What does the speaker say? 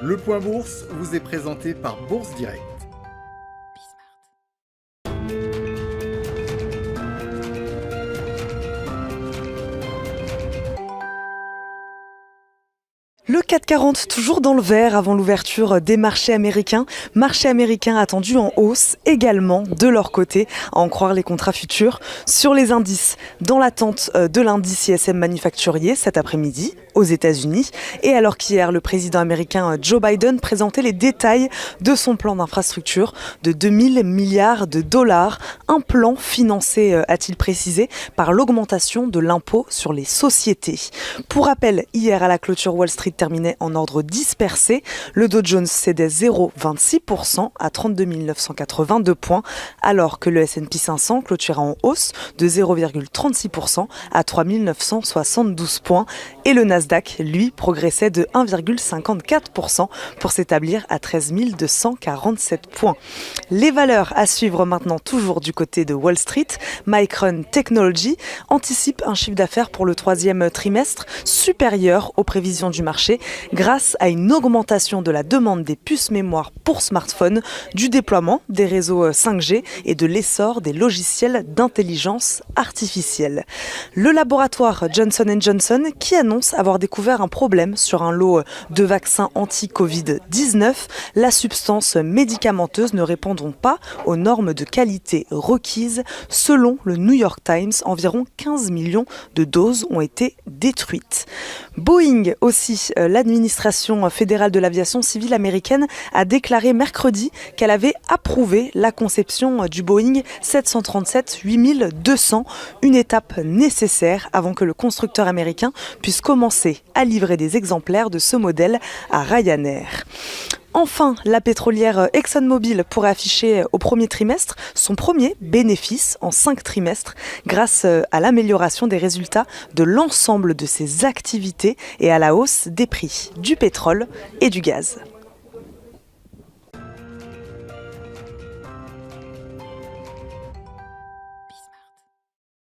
Le Point Bourse vous est présenté par Bourse Direct. Le CAC 40 toujours dans le vert avant l'ouverture des marchés américains. Marchés américains attendus en hausse également de leur côté, à en croire les contrats futurs. Sur les indices, dans l'attente de l'indice ISM manufacturier cet après-midi aux États-Unis. Et alors qu'hier, le président américain Joe Biden présentait les détails de son plan d'infrastructure de 2000 milliards de dollars. Un plan financé, a-t-il précisé, par l'augmentation de l'impôt sur les sociétés. Pour rappel, hier à la clôture, Wall Street terminait en ordre dispersé. Le Dow Jones cédait 0,26% à 32 982 points, alors que le S&P 500 clôturait en hausse de 0,36% à 3 972 points. Et le Nasdaq, lui, progressait de 1,54% pour s'établir à 13 247 points. Les valeurs à suivre maintenant toujours du côté de Wall Street. Micron Technology anticipe un chiffre d'affaires pour le troisième trimestre supérieur aux prévisions du marché grâce à une augmentation de la demande des puces mémoire pour smartphones, du déploiement des réseaux 5G et de l'essor des logiciels d'intelligence artificielle. Le laboratoire Johnson & Johnson qui annonce avoir découvert un problème sur un lot de vaccins anti-Covid-19. La substance médicamenteuse ne répondant pas aux normes de qualité requises. Selon le New York Times, environ 15 millions de doses ont été détruites. Boeing aussi, l'administration fédérale de l'aviation civile américaine a déclaré mercredi qu'elle avait approuvé la conception du Boeing 737-8200, une étape nécessaire avant que le constructeur américain puisse commencer à livrer des exemplaires de ce modèle à Ryanair. Enfin, la pétrolière ExxonMobil pourrait afficher au premier trimestre son premier bénéfice en 5 trimestres grâce à l'amélioration des résultats de l'ensemble de ses activités et à la hausse des prix du pétrole et du gaz.